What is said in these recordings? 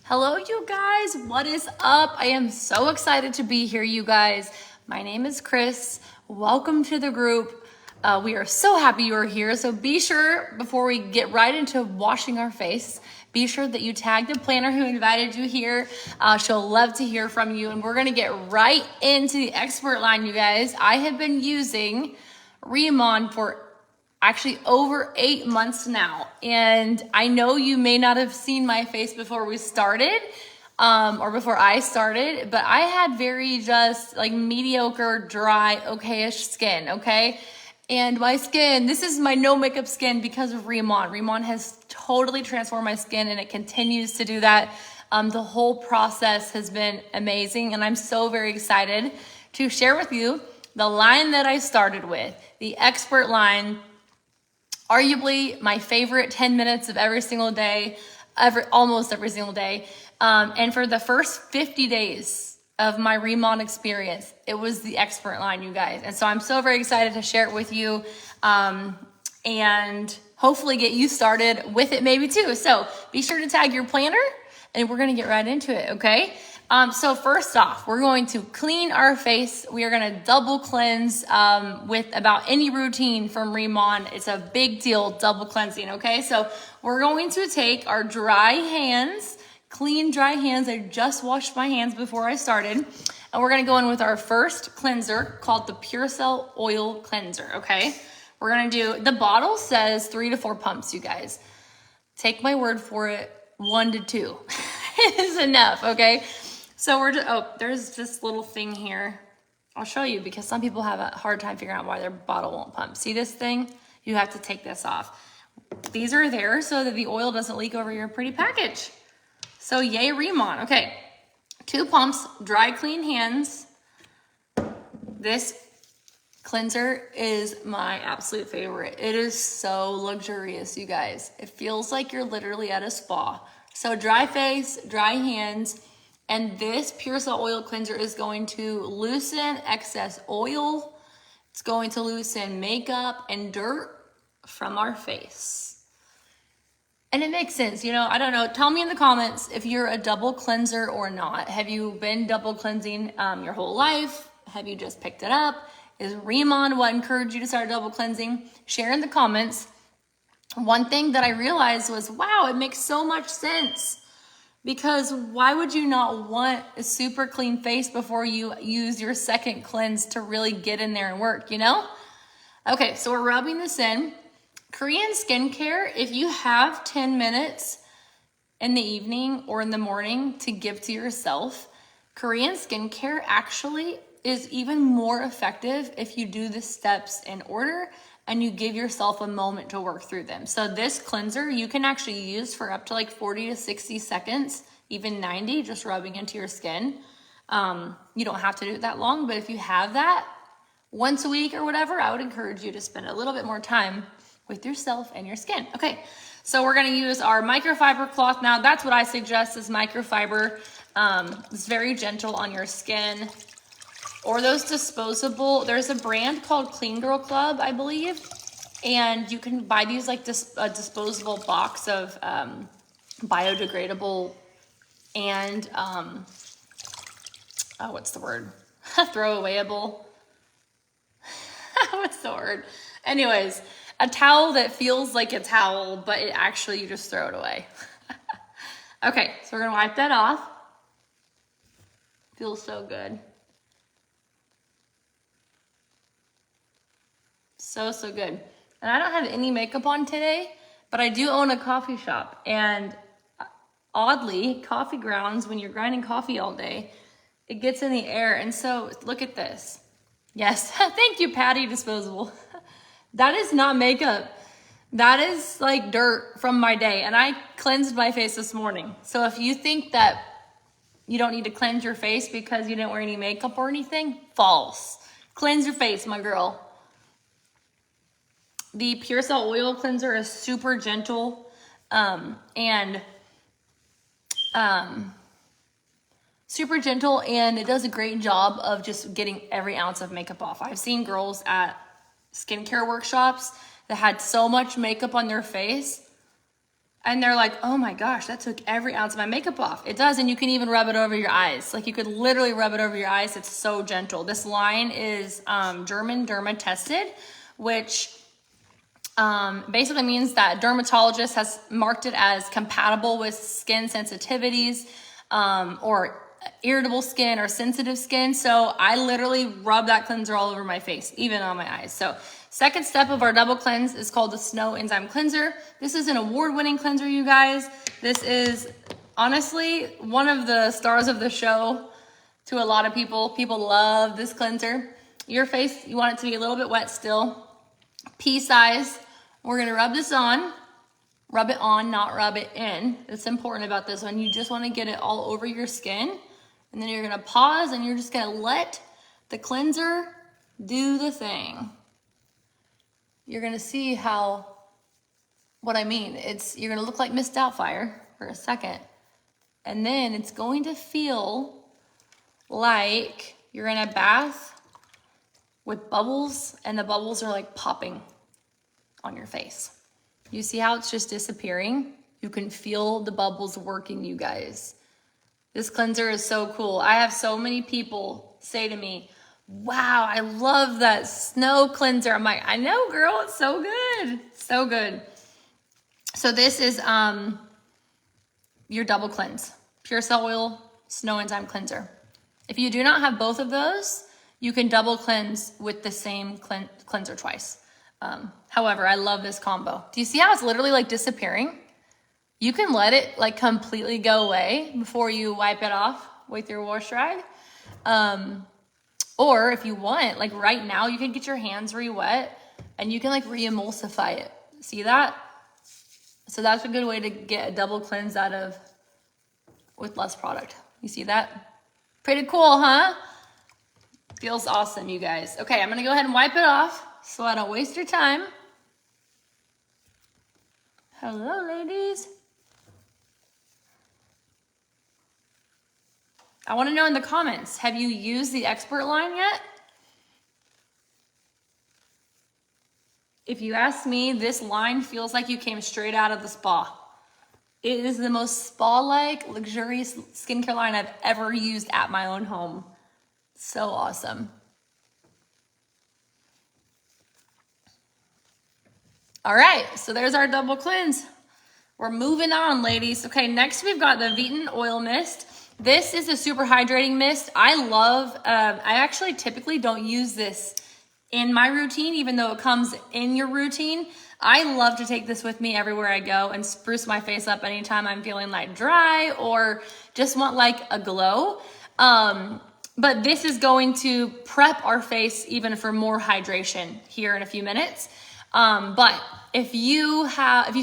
Hello, you guys. What is up? I am so excited to be here, you guys. My name is Chris. Welcome to the group. We are so happy you are here. So be sure, before we get right into washing our face, be sure that you tag the planner who invited you here. She'll love to hear from you. And we're going to get right into the expert line, you guys. I have been using Remon for actually over 8 months now. And I know you may not have seen my face before we started, or before I started, but I had very just like mediocre, dry, okay-ish skin, okay? And my skin, this is my no makeup skin because of Remon. Remon has totally transformed my skin and it continues to do that. The whole process has been amazing and I'm so very excited to share with you the line that I started with, the expert line. Arguably my favorite 10 minutes of every single day, almost every single day. And for the first 50 days of my Remon experience, it was the expert line, you guys. And so I'm so very excited to share it with you and hopefully get you started with it maybe too. So be sure to tag your planner and we're going to get right into it, okay? So first off, we're going to clean our face. We are going to double cleanse with about any routine from Remon. It's a big deal, double cleansing, okay? So we're going to take our dry hands, clean dry hands. I just washed my hands before I started. And we're going to go in with our first cleanser called the Purcell Oil Cleanser, okay? We're going to do, the bottle says 3 to 4 pumps, you guys. Take my word for it, 1 to 2 is enough, okay? So we're just, there's this little thing here. I'll show you because some people have a hard time figuring out why their bottle won't pump. See this thing? You have to take this off. These are there so that the oil doesn't leak over your pretty package. So yay Remon. Okay, 2 pumps, dry clean hands. This cleanser is my absolute favorite. It is so luxurious, you guys. It feels like you're literally at a spa. So dry face, dry hands. And this Purcell Oil Cleanser is going to loosen excess oil. It's going to loosen makeup and dirt from our face. And it makes sense, you know, I don't know. Tell me in the comments if you're a double cleanser or not. Have you been double cleansing your whole life? Have you just picked it up? Is Remon what encouraged you to start double cleansing? Share in the comments. One thing that I realized was, wow, it makes so much sense. Because why would you not want a super clean face before you use your second cleanse to really get in there and work, you know? Okay, so we're rubbing this in. Korean skincare, if you have 10 minutes in the evening or in the morning to give to yourself, Korean skincare actually is even more effective if you do the steps in order and you give yourself a moment to work through them. So this cleanser you can actually use for up to like 40 to 60 seconds, even 90, just rubbing into your skin. You don't have to do it that long, but if you have that once a week or whatever, I would encourage you to spend a little bit more time with yourself and your skin. Okay, so we're gonna use our microfiber cloth now. That's what I suggest is microfiber. It's very gentle on your skin. Or those disposable, there's a brand called Clean Girl Club, I believe. And you can buy these like a disposable box of biodegradable and, what's the word? Throwawayable. What's the word? Anyways, a towel that feels like a towel, but it actually, you just throw it away. Okay, so we're gonna wipe that off. Feels so good. So good. And I don't have any makeup on today, but I do own a coffee shop. And oddly, coffee grounds, when you're grinding coffee all day, it gets in the air. And so look at this. Yes, thank you, Patty Disposable. That is not makeup. That is like dirt from my day. And I cleansed my face this morning. So if you think that you don't need to cleanse your face because you didn't wear any makeup or anything, false. Cleanse your face, my girl. The Purcell Oil Cleanser is super gentle super gentle, and it does a great job of just getting every ounce of makeup off. I've seen girls at skincare workshops that had so much makeup on their face And they're like, oh my gosh, that took every ounce of my makeup off. It does, and you can even rub it over your eyes. Like you could literally rub it over your eyes. It's so gentle. This line is German Derma tested, which basically means that dermatologist has marked it as compatible with skin sensitivities or irritable skin or sensitive skin. So I literally rub that cleanser all over my face, even on my eyes. So second step of our double cleanse is called the Snow Enzyme Cleanser. This is an award-winning cleanser, you guys. This is honestly one of the stars of the show to a lot of people. People love this cleanser. Your face, you want it to be a little bit wet still. Pea size. We're gonna rub this on. Rub it on, not rub it in. It's important about this one. You just wanna get it all over your skin. And then you're gonna pause and you're just gonna let the cleanser do the thing. You're gonna see what I mean. You're gonna look like Miss Doubtfire for a second. And then it's going to feel like you're in a bath with bubbles, and the bubbles are like popping on your face. You see how it's just disappearing? You can feel the bubbles working, you guys. This cleanser is so cool. I have so many people say to me, wow, I love that snow cleanser. I'm like, I know, girl, it's so good. So good. So this is your double cleanse. Pure Cell Oil, Snow Enzyme Cleanser. If you do not have both of those, you can double cleanse with the same cleanser twice. However, I love this combo. Do you see how it's literally like disappearing? You can let it like completely go away before you wipe it off with your wash rag. Or if you want, like right now, you can get your hands re-wet and you can like re-emulsify it. See that? So that's a good way to get a double cleanse with less product. You see that? Pretty cool, huh? Feels awesome, you guys. Okay, I'm gonna go ahead and wipe it off so I don't waste your time. Hello, ladies. I wanna know in the comments, have you used the Expert line yet? If you ask me, this line feels like you came straight out of the spa. It is the most spa-like, luxurious skincare line I've ever used at my own home. So awesome. All right, so there's our double cleanse. We're moving on, ladies. Okay, next we've got the Vetan Oil Mist. This is a super hydrating mist. I actually typically don't use this in my routine, even though it comes in your routine. I love to take this with me everywhere I go and spruce my face up anytime I'm feeling like dry or just want like a glow. But this is going to prep our face even for more hydration here in a few minutes. But if you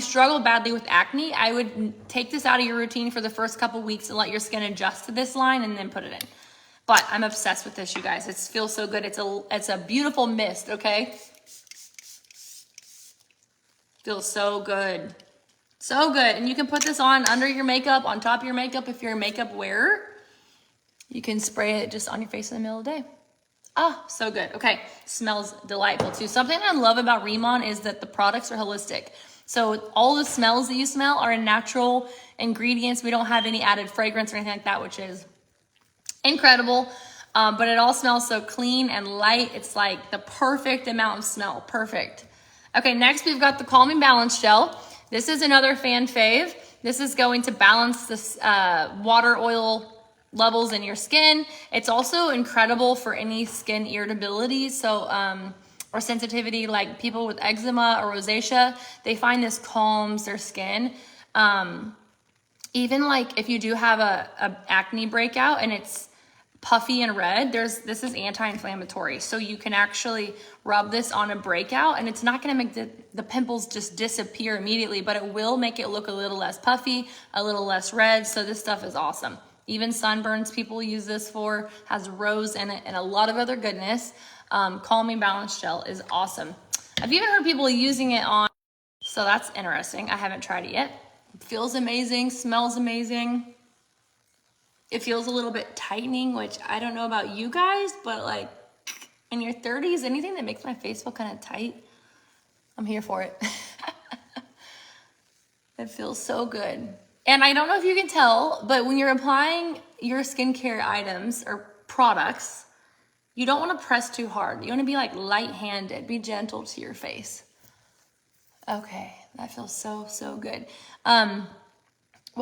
struggle badly with acne, I would take this out of your routine for the first couple weeks and let your skin adjust to this line and then put it in. But I'm obsessed with this, you guys. It feels so good. It's a beautiful mist, okay? Feels so good. So good. And you can put this on under your makeup, on top of your makeup if you're a makeup wearer. You can spray it just on your face in the middle of the day. Ah, so good. Okay, smells delightful too. Something I love about Remon is that the products are holistic. So all the smells that you smell are natural ingredients. We don't have any added fragrance or anything like that, which is incredible. But it all smells so clean and light. It's like the perfect amount of smell. Perfect. Okay, next we've got the Calming Balance Gel. This is another fan fave. This is going to balance this water oil levels in your skin. It's also incredible for any skin irritability. Or sensitivity, like people with eczema or rosacea, they find this calms their skin. Even like if you do have a acne breakout and it's puffy and red, this is anti-inflammatory. So you can actually rub this on a breakout and it's not gonna make the pimples just disappear immediately, but it will make it look a little less puffy, a little less red. So this stuff is awesome. Even sunburns people use this for, has rose in it and a lot of other goodness. Calming Balance Gel is awesome. I've even heard people using it on, so that's interesting. I haven't tried it yet. It feels amazing, smells amazing. It feels a little bit tightening, which I don't know about you guys, but like in your 30s, anything that makes my face feel kind of tight, I'm here for it. It feels so good. And I don't know if you can tell, but when you're applying your skincare items or products, you don't want to press too hard. You want to be like light-handed, be gentle to your face. Okay, that feels so, so good. Well,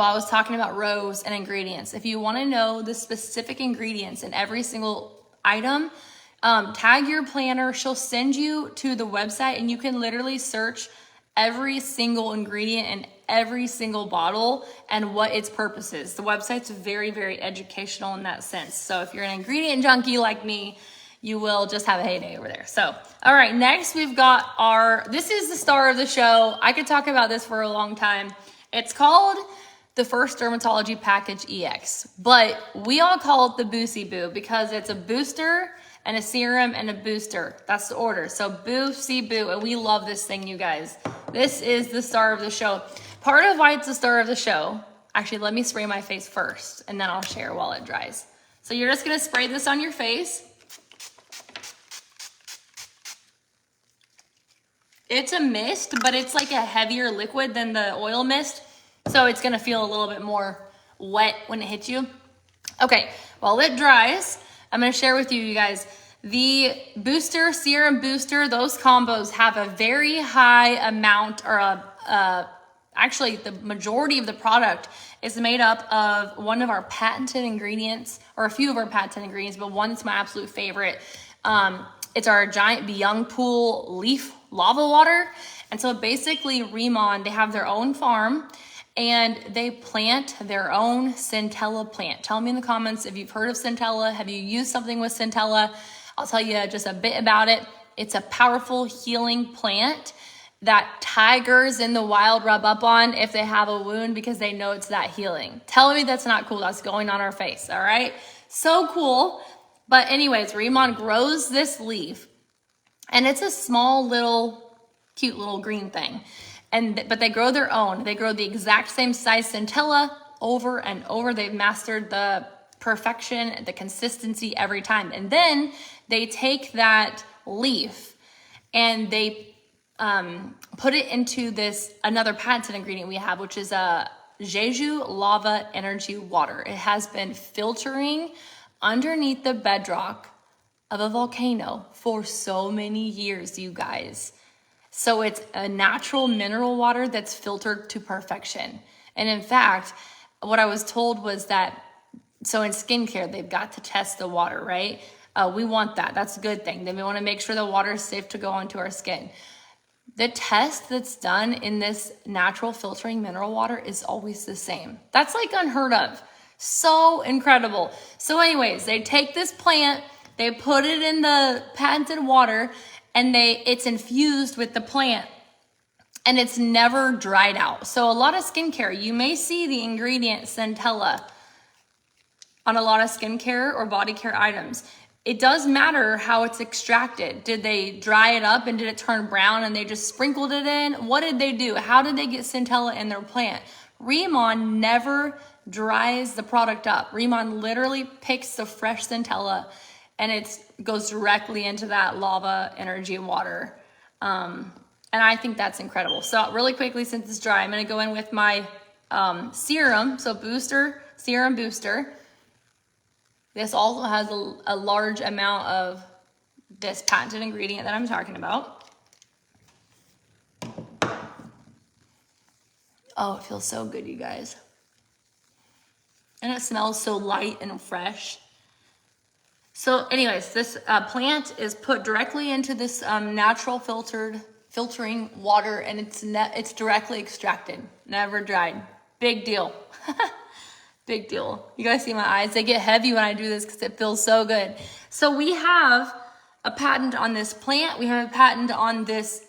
I was talking about rows and ingredients. If you want to know the specific ingredients in every single item, tag your planner. She'll send you to the website and you can literally search every single ingredient in every single bottle and what its purpose is. The website's very, very educational in that sense. So if you're an ingredient junkie like me, you will just have a heyday over there. So, all right, next we've got this is the star of the show. I could talk about this for a long time. It's called the First Dermatology Package EX, but we all call it the Boosie Boo because it's a booster and a serum and a booster. That's the order. So Boosie Boo, and we love this thing, you guys. This is the star of the show. Part of why it's the star of the show, actually, let me spray my face first, and then I'll share while it dries. So you're just gonna spray this on your face. It's a mist, but it's like a heavier liquid than the oil mist. So it's gonna feel a little bit more wet when it hits you. Okay, while it dries, I'm gonna share with you guys, the booster, serum booster, those combos have a very high amount, or actually the majority of the product is made up of one of our patented ingredients, or a few of our patented ingredients, but one that's my absolute favorite. It's our Giant Byung Pool leaf lava water. And so basically Remon, they have their own farm and they plant their own centella plant. Tell me in the comments if you've heard of centella. Have you used something with centella? I'll tell you just a bit about it. It's a powerful healing plant that tigers in the wild rub up on if they have a wound because they know it's that healing. Tell me that's not cool. That's going on our face, all right? So cool. But anyways, Remon grows this leaf and it's a small little, cute little green thing. But they grow their own. They grow the exact same size centella over and over. They've mastered the perfection, the consistency every time. And then they take that leaf and they put it into another patented ingredient we have, which is a Jeju Lava Energy Water. It has been filtering underneath the bedrock of a volcano for so many years, you guys. So it's a natural mineral water that's filtered to perfection. And in fact, what I was told was that, so in skincare, they've got to test the water, right? We want that. That's a good thing. Then we want to make sure the water is safe to go onto our skin. The test that's done in this natural filtering mineral water is always the same. That's like unheard of. So incredible. So anyways, they take this plant, they put it in the patented water, and it's infused with the plant, and it's never dried out. So a lot of skincare, you may see the ingredient centella on a lot of skincare or body care items. It does matter how it's extracted. Did they dry it up and did it turn brown and they just sprinkled it in? What did they do? How did they get centella in their plant? Remon never dries the product up. Remon literally picks the fresh centella and it goes directly into that lava energy water. And I think that's incredible. So really quickly, since it's dry, I'm gonna go in with my serum. So serum booster. This also has a large amount of this patented ingredient that I'm talking about. Oh, it feels so good, you guys. And it smells so light and fresh. So anyways, this plant is put directly into this natural filtering water, and it's directly extracted, never dried. Big deal. Big deal. You guys see my eyes? They get heavy when I do this because it feels so good. So we have a patent on this plant. We have a patent on this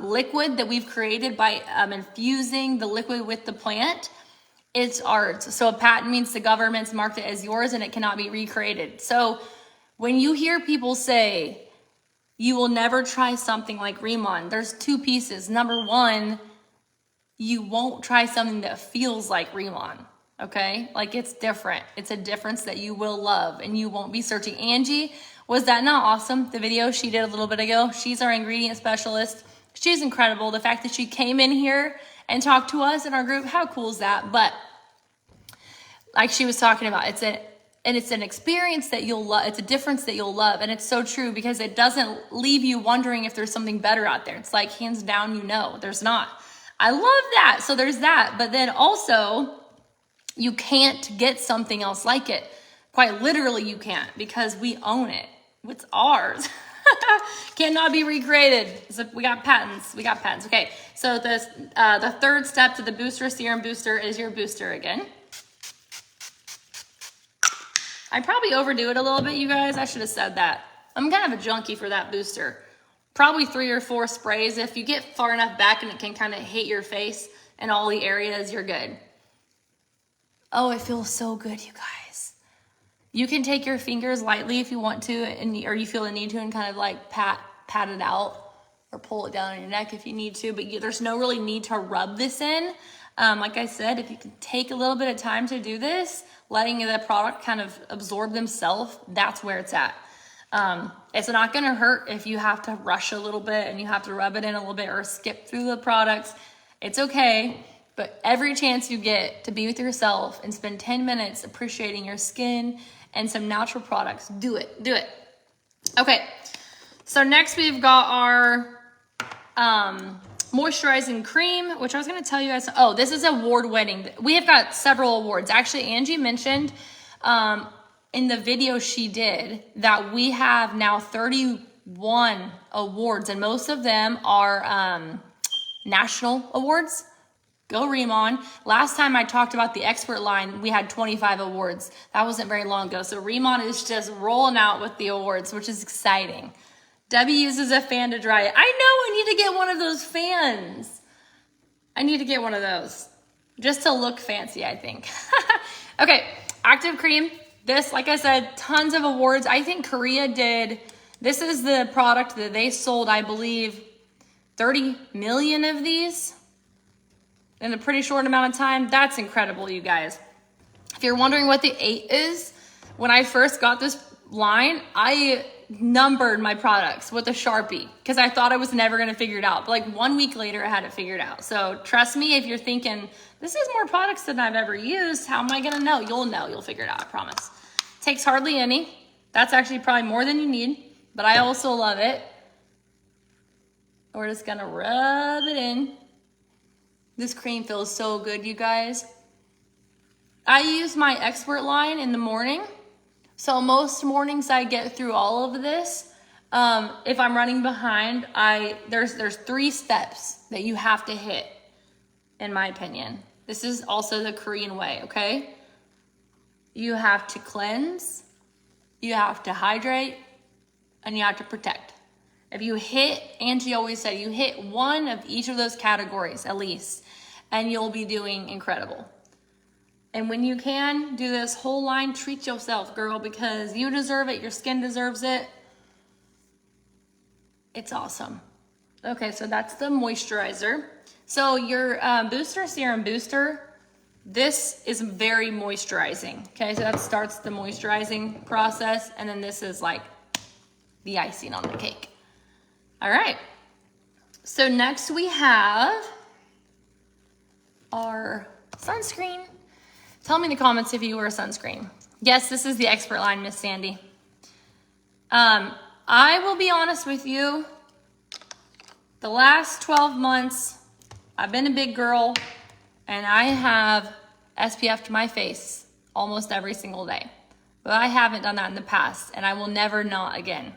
liquid that we've created by infusing the liquid with the plant. It's ours. So a patent means the government's marked it as yours and it cannot be recreated. So when you hear people say, you will never try something like Remon, there's two pieces. Number one, you won't try something that feels like Remon. Okay, like it's different. It's a difference that you will love and you won't be searching. Angie, was that not awesome? The video she did a little bit ago, she's our ingredient specialist. She's incredible. The fact that she came in here and talk to us in our group. How cool is that? But like she was talking about, it's an experience that you'll love. It's a difference that you'll love. And it's so true because it doesn't leave you wondering if there's something better out there. It's like hands down, you know, there's not. I love that. So there's that. But then also you can't get something else like it. Quite literally you can't, because we own it. It's ours. Cannot be recreated. So we got patents. Okay. So the third step to the booster serum booster is your booster again. I probably overdo it a little bit, you guys. I should have said that. I'm kind of a junkie for that booster. Probably 3 or 4 sprays. If you get far enough back and it can kind of hit your face and all the areas, you're good. Oh, it feels so good, you guys. You can take your fingers lightly if you want to, or you feel the need to, and kind of like pat it out or pull it down on your neck if you need to. But there's no really need to rub this in. Like I said, if you can take a little bit of time to do this, letting the product kind of absorb themselves, that's where it's at. It's not going to hurt if you have to rush a little bit and you have to rub it in a little bit or skip through the products. It's okay. But every chance you get to be with yourself and spend 10 minutes appreciating your skin and some natural products, do it. Okay. So next we've got our moisturizing cream, which I was going to tell you guys. Oh, this is award winning. We have got several awards. Actually, Angie mentioned in the video she did that we have now 31 awards, and most of them are national awards. Go Remon. Last time I talked about the expert line, we had 25 awards. That wasn't very long ago. So Remon is just rolling out with the awards, which is exciting. Debbie uses a fan to dry it. I know, I need to get one of those fans. I need to get one of those just to look fancy, I think. Okay, active cream. This, like I said, tons of awards. I think Korea did, this is the product that they sold, I believe, 30 million of these in a pretty short amount of time. That's incredible, you guys. If you're wondering what the 8 is, when I first got this line, I numbered my products with a Sharpie because I thought I was never going to figure it out. But like 1 week later, I had it figured out. So trust me, if you're thinking, this is more products than I've ever used, how am I going to know? You'll know. You'll figure it out, I promise. Takes hardly any. That's actually probably more than you need, but I also love it. We're just going to rub it in. This cream feels so good, you guys. I use my expert line in the morning. So most mornings I get through all of this. If I'm running behind, there's 3 steps that you have to hit, in my opinion. This is also the Korean way, okay? You have to cleanse, you have to hydrate, and you have to protect. If you hit, Angie always said, you hit one of each of those categories at least, and you'll be doing incredible. And when you can, do this whole line, treat yourself, girl, because you deserve it. Your skin deserves it. It's awesome. Okay, so that's the moisturizer. So your booster serum booster, this is very moisturizing. Okay, so that starts the moisturizing process. And then this is like the icing on the cake. All right. So next we have our sunscreen. Tell me in the comments if you wear sunscreen. Yes, this is the expert line, Miss Sandy. I will be honest with you. The last 12 months, I've been a big girl, and I have SPF'd my face almost every single day. But I haven't done that in the past, and I will never not again.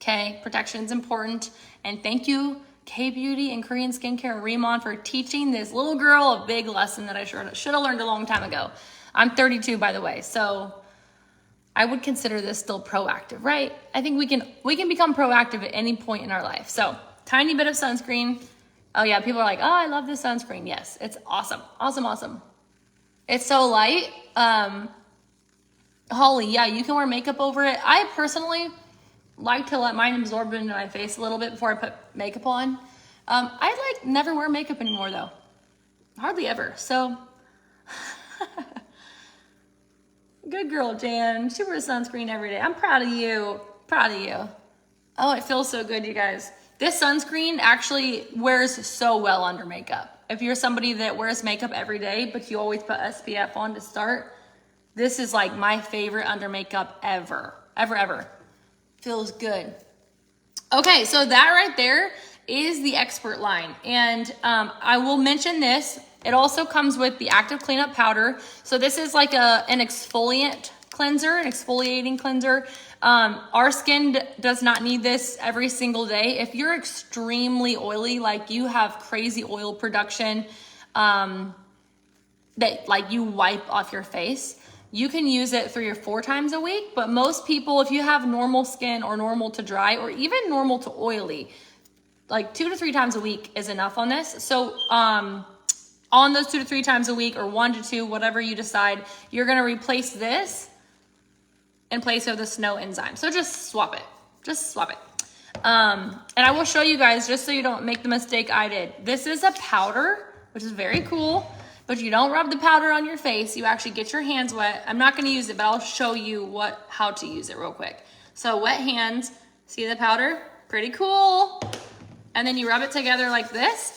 Okay, protection is important. And thank you, K-Beauty and Korean Skincare Remon, for teaching this little girl a big lesson that I should have learned a long time ago. I'm 32, by the way, so I would consider this still proactive, right? I think we can become proactive at any point in our life. So tiny bit of sunscreen. Oh yeah, people are like, oh, I love this sunscreen. Yes, it's awesome, awesome, awesome. It's so light. Holly, yeah, you can wear makeup over it. I personally like to let mine absorb into my face a little bit before I put makeup on. I never wear makeup anymore though. Hardly ever. So good girl, Jan. She wears sunscreen every day. I'm proud of you. Proud of you. Oh, it feels so good, you guys. This sunscreen actually wears so well under makeup. if you're somebody that wears makeup every day, but you always put SPF on to start, this is like my favorite under makeup ever. Feels good. Okay, so that right there is the Expert line. And I will mention this. It also comes with the Active Cleanup Powder. So this is like an exfoliant cleanser, an exfoliating cleanser. Our skin does not need this every single day. If you're extremely oily, like you have crazy oil production, that like you wipe off your face, you can use it 3 or 4 times a week. But most people, if you have normal skin or normal to dry or even normal to oily, like 2 to 3 times a week is enough on this. So on those 2 to 3 times a week, or 1 to 2, whatever you decide, you're gonna replace this in place of the Snow Enzyme. So just swap it, and I will show you guys, just so you don't make the mistake I did. This is a powder, which is very cool, but you don't rub the powder on your face. You actually get your hands wet. I'm not gonna use it, but I'll show you how to use it real quick. So wet hands, see the powder? Pretty cool. And then you rub it together like this,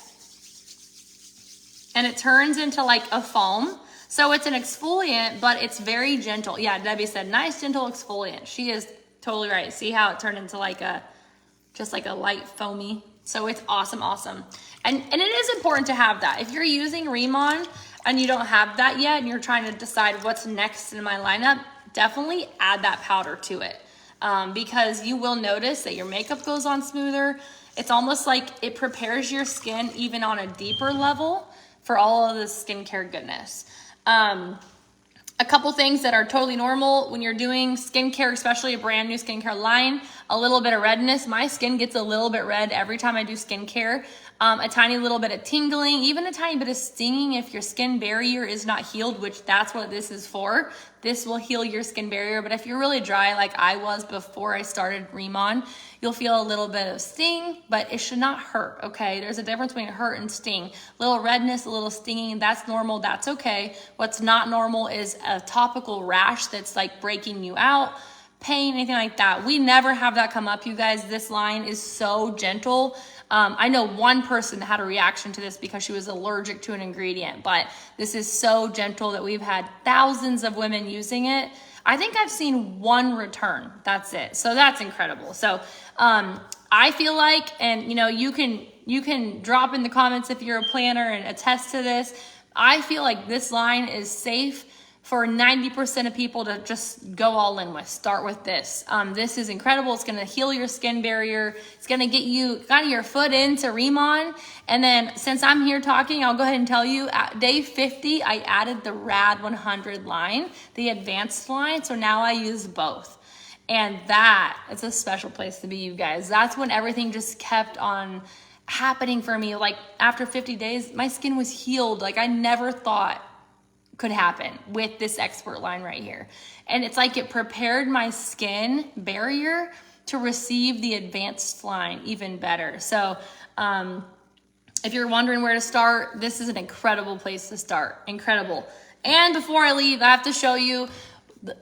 and it turns into like a foam. So it's an exfoliant, but it's very gentle. Yeah, Debbie said, nice gentle exfoliant. She is totally right. See how it turned into like just like a light foamy. So it's awesome. And it is important to have that. If you're using Remon and you don't have that yet, and you're trying to decide what's next in my lineup, definitely add that powder to it. Because you will notice that your makeup goes on smoother. It's almost like it prepares your skin even on a deeper level for all of the skincare goodness. A couple things that are totally normal when you're doing skincare, especially a brand new skincare line, a little bit of redness. My skin gets a little bit red every time I do skincare. A tiny little bit of tingling, even a tiny bit of stinging if your skin barrier is not healed, which that's what this is for. This will heal your skin barrier. But if you're really dry like I was before I started Remon, you'll feel a little bit of sting, but it should not hurt, okay? There's a difference between hurt and sting. A little redness, a little stinging, that's normal, that's okay. What's not normal is a topical rash that's like breaking you out, pain, anything like that. We never have that come up, you guys. This line is so gentle. I know one person that had a reaction to this because she was allergic to an ingredient, but this is so gentle that we've had thousands of women using it. I think I've seen 1 return. That's it. So that's incredible. So I feel like, and you can drop in the comments if you're a planner and attest to this. I feel like this line is safe for 90% of people to just go all in with. Start with this. This is incredible. It's going to heal your skin barrier. It's going to get you kind of your foot into Remon. And then since I'm here talking, I'll go ahead and tell you at day 50, I added the Rad 100 line, the advanced line. So now I use both. And that is a special place to be, you guys. That's when everything just kept on happening for me. Like after 50 days, my skin was healed. Like I never thought could happen with this Expert line right here. And it's like it prepared my skin barrier to receive the advanced line even better. So if you're wondering where to start, this is an incredible place to start. Incredible. And before I leave, I have to show you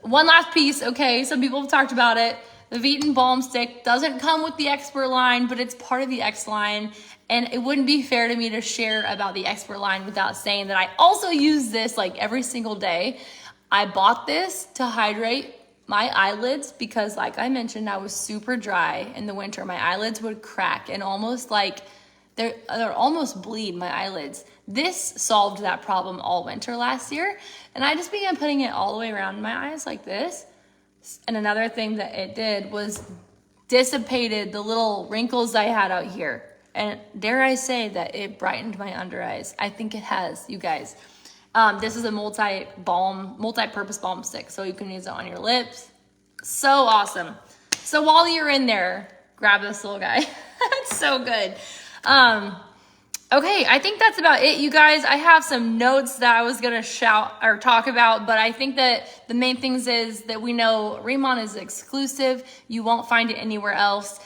one last piece. Okay, some people have talked about it. The Vetan Balm Stick doesn't come with the Expert line, but it's part of the X line. And it wouldn't be fair to me to share about the Expert line without saying that I also use this like every single day. I bought this to hydrate my eyelids because, like I mentioned, I was super dry in the winter. My eyelids would crack and almost like they're almost bleed, my eyelids. This solved that problem all winter last year. And I just began putting it all the way around my eyes like this. And another thing that it did was dissipated the little wrinkles I had out here. And dare I say that it brightened my under eyes. I think it has, you guys. This is a multi-purpose balm stick. So you can use it on your lips. So awesome. So while you're in there, grab this little guy. It's so good. Okay, I think that's about it, you guys. I have some notes that I was gonna shout or talk about, but I think that the main things is that we know Remon is exclusive. You won't find it anywhere else.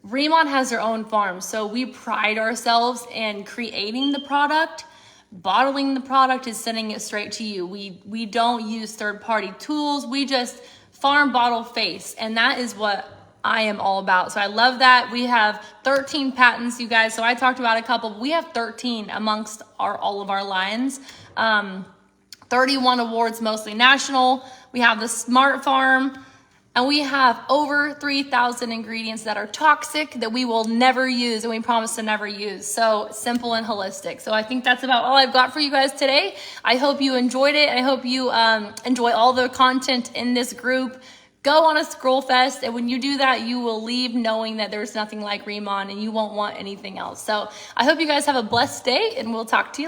Remon has their own farm, so we pride ourselves in creating the product. Bottling the product is sending it straight to you. We don't use third-party tools. We just farm bottle face, and that is what I am all about. So I love that. We have 13 patents, you guys. So I talked about a couple. We have 13 amongst all of our lines. 31 awards, mostly national. We have the Smart Farm. And we have over 3,000 ingredients that are toxic that we will never use and we promise to never use. So simple and holistic. So I think that's about all I've got for you guys today. I hope you enjoyed it. I hope you enjoy all the content in this group. Go on a Scroll Fest, and when you do that, you will leave knowing that there's nothing like Riemann and you won't want anything else. So I hope you guys have a blessed day, and we'll talk to you later.